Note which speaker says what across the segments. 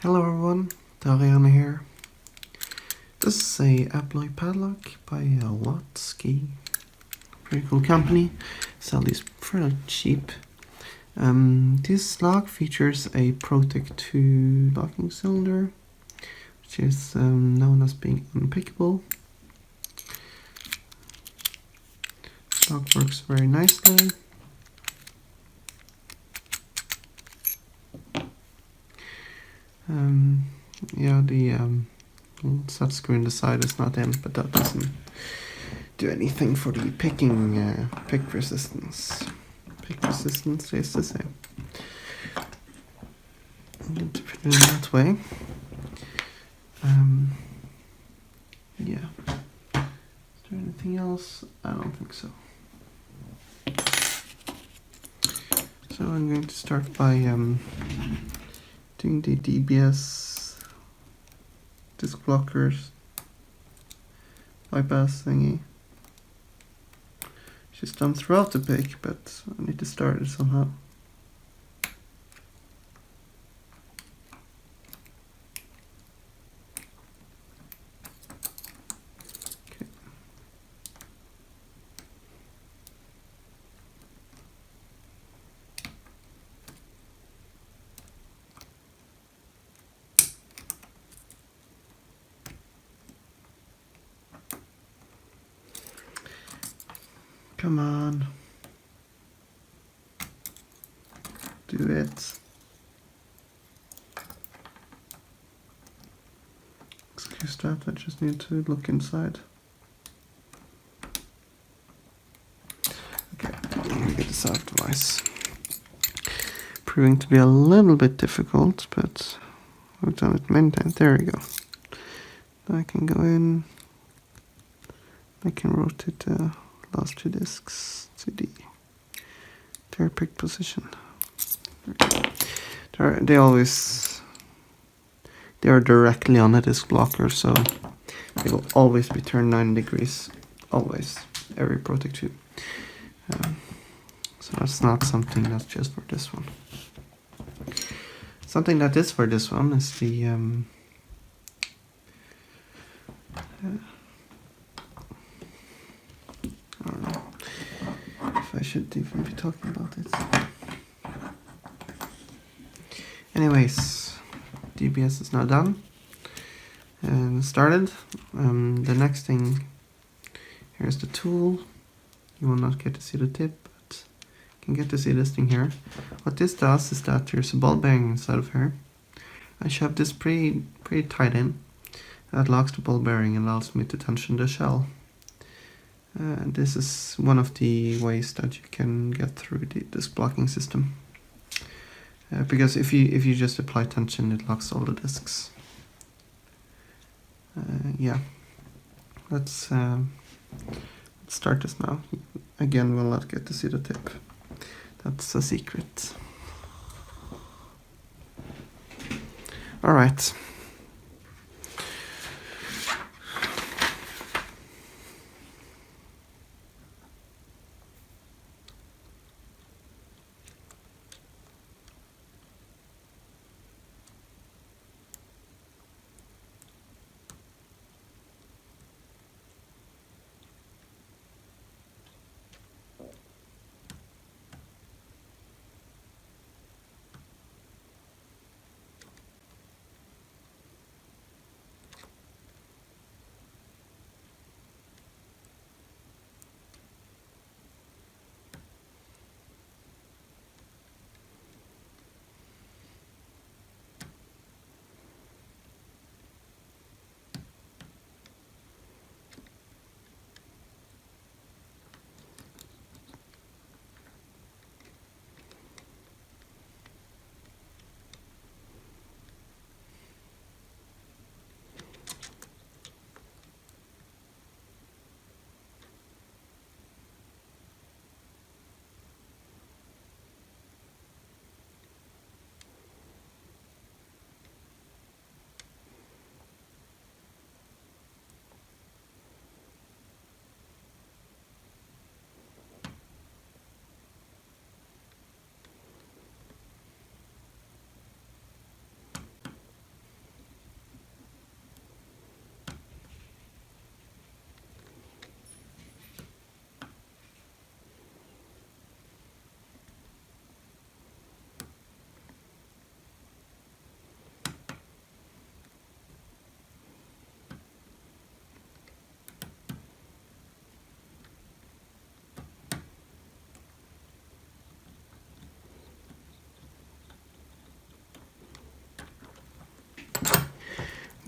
Speaker 1: Hello everyone, Darian here. This is a Abloy padlock by Wattski. Pretty cool company. Sell these pretty cheap. This lock features a protec2 locking cylinder, which is known as being unpickable. Lock works very nicely. Yeah, the set screw in the side is not in, but that doesn't do anything for the picking pick resistance. Pick resistance stays the same. I'm going to put it in that way. Yeah. Is there anything else? I don't think so. So I'm going to start by doing the DBS disc blockers bypass thingy. She's done throughout the pick, but I need to start it somehow. Okay. Come on. Do it. Excuse that, I just need to look inside. Okay, let me get this out of the device. Proving to be a little bit difficult, but I've done it many times. There we go. I can go in. I can rotate the last two discs to their pick position. They are directly on a disc blocker, so they will always be turned 90 degrees. Always, every protec2. So that's not something that's just for this one. Something that is for this one is the I don't know if I should even be talking about it. Anyways, DBS is now done and started. The next thing, here's the tool. You will not get to see the tip, but you can get to see this thing here. What this does is that there's a ball bearing inside of here. I shove this pretty tight in. That locks the ball bearing and allows me to tension the shell. This is one of the ways that you can get through the disc blocking system. Because if you just apply tension, it locks all the discs. Yeah, let's start this now. Again, we'll not get to see the tip. That's a secret. All right.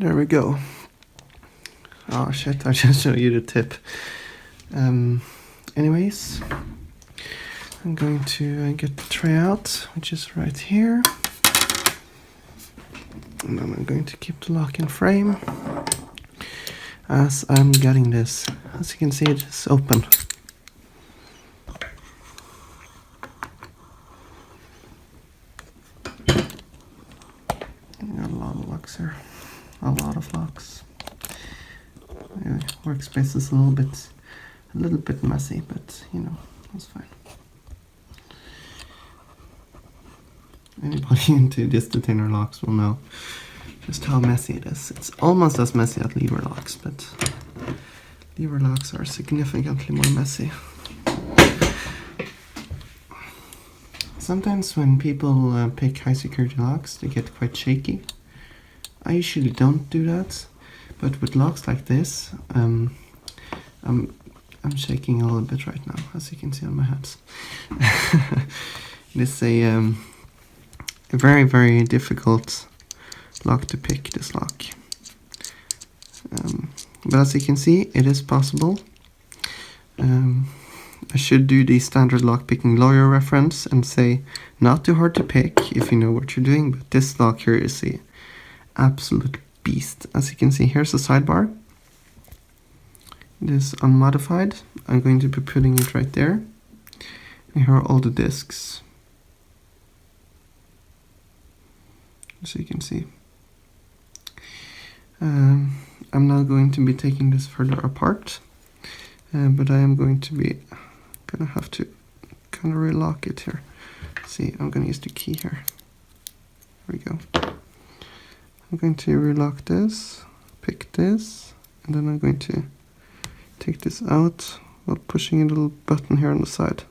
Speaker 1: There we go. Oh shit, I just showed you the tip. Anyways, I'm going to get the tray out, which is right here. And then I'm going to keep the lock in frame as I'm getting this. As you can see, it is open. Got a lot of locks here. A lot of locks. Anyway, workspace is a little bit messy, but you know, that's fine. Anybody into this detainer locks will know just how messy it is. It's almost as messy as lever locks, but lever locks are significantly more messy. Sometimes when people pick high security locks, they get quite shaky. I usually don't do that, but with locks like this, I'm shaking a little bit right now, as you can see on my hands. It is a very, very difficult lock to pick, this lock. But as you can see, it is possible. I should do the standard lock-picking lawyer reference and say not too hard to pick if you know what you're doing, but this lock here is a absolute beast. As you can see, here's the sidebar. It is unmodified. I'm going to be putting it right there. And here are all the discs. So you can see. I'm now going to be taking this further apart, but I am going to be gonna have to kind of relock it here. See, I'm gonna use the key here. There we go. I'm going to relock this, pick this, and then I'm going to take this out while pushing a little button here on the side.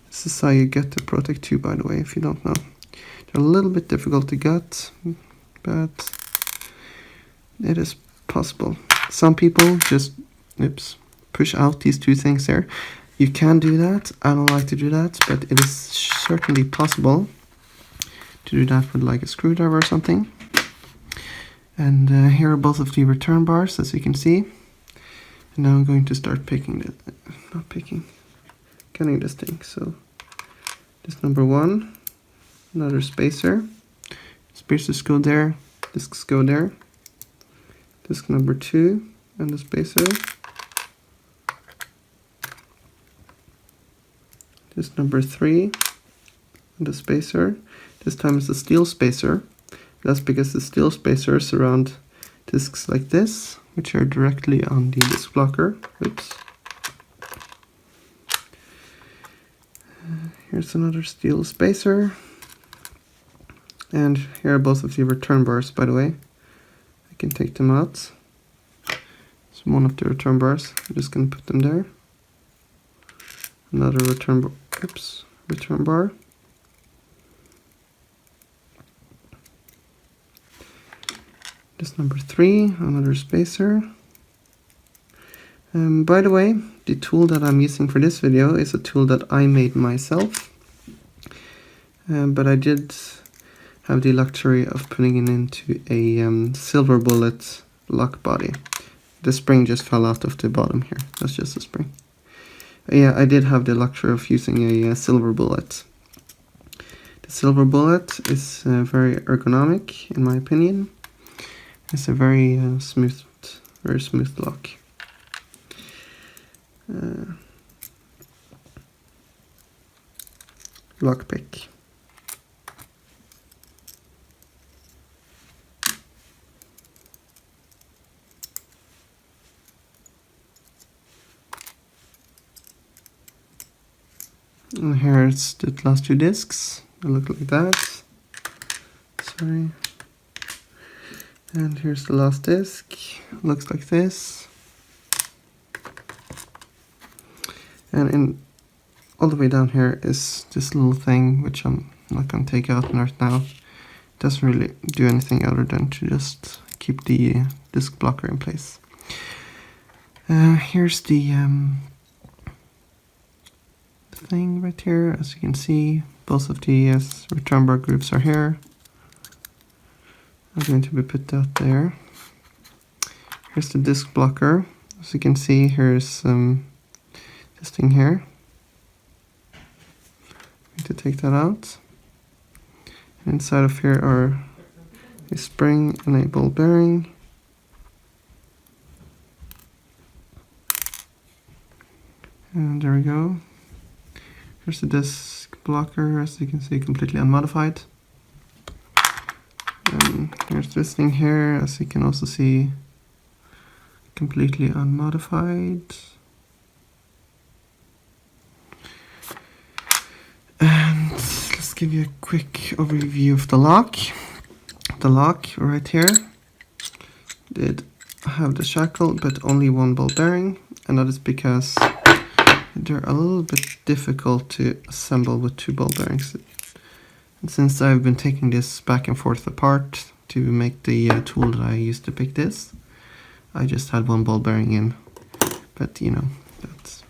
Speaker 1: This is how you get the protec2, by the way, if you don't know. They're a little bit difficult to get, but it is possible. Some people just push out these two things there. You can do that. I don't like to do that, but it is certainly possible to do that with like a screwdriver or something. And here are both of the return bars, as you can see. And now I'm going to start getting this thing. So this number 1, another spacer. Spacers go there, discs go there. Disc number 2 and the spacer. Disc number 3 and the spacer. This time it's a steel spacer. That's because the steel spacers surround discs like this, which are directly on the disc blocker. Oops. Here's another steel spacer. And here are both of the return bars, by the way. I can take them out. So one of the return bars, I'm just going to put them there. Another return bar. This number 3, another spacer. By the way, the tool that I'm using for this video is a tool that I made myself. But I did have the luxury of putting it into a silver bullet lock body. The spring just fell out of the bottom here. That's just a spring. Yeah, I did have the luxury of using a silver bullet. The silver bullet is very ergonomic, in my opinion. It's a very smooth lock. Lock pick. And here's the last 2 discs. They look like that. Sorry. And here's the last disc. Looks like this. And in all the way down here is this little thing, which I'm not going to take out right now. It doesn't really do anything other than to just keep the disc blocker in place. Here's the thing right here. As you can see, both of the return bar groups are here. I'm going to be put that there. Here's the disc blocker. As you can see, here's this thing here. Need to take that out. And inside of here are a spring and a ball bearing. And there we go. Here's the disc blocker, as you can see, completely unmodified. And here's this thing here, as you can also see, completely unmodified. And let's give you a quick overview of the lock. The lock right here did have the shackle, but only one ball bearing, and that is because they're a little bit difficult to assemble with two ball bearings. And since I've been taking this back and forth apart to make the tool that I used to pick this, I just had one ball bearing in. But you know, that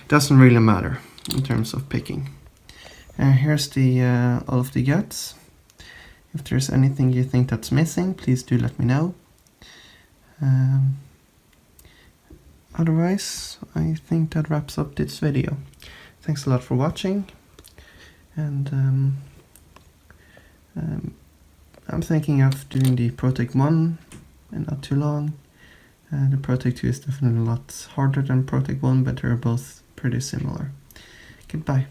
Speaker 1: doesn't really matter in terms of picking. Here's the all of the guts. If there's anything you think that's missing, please do let me know. Otherwise, I think that wraps up this video. Thanks a lot for watching, and I'm thinking of doing the protec1 in not too long. The protec2 is definitely a lot harder than protec1, but they're both pretty similar. Goodbye.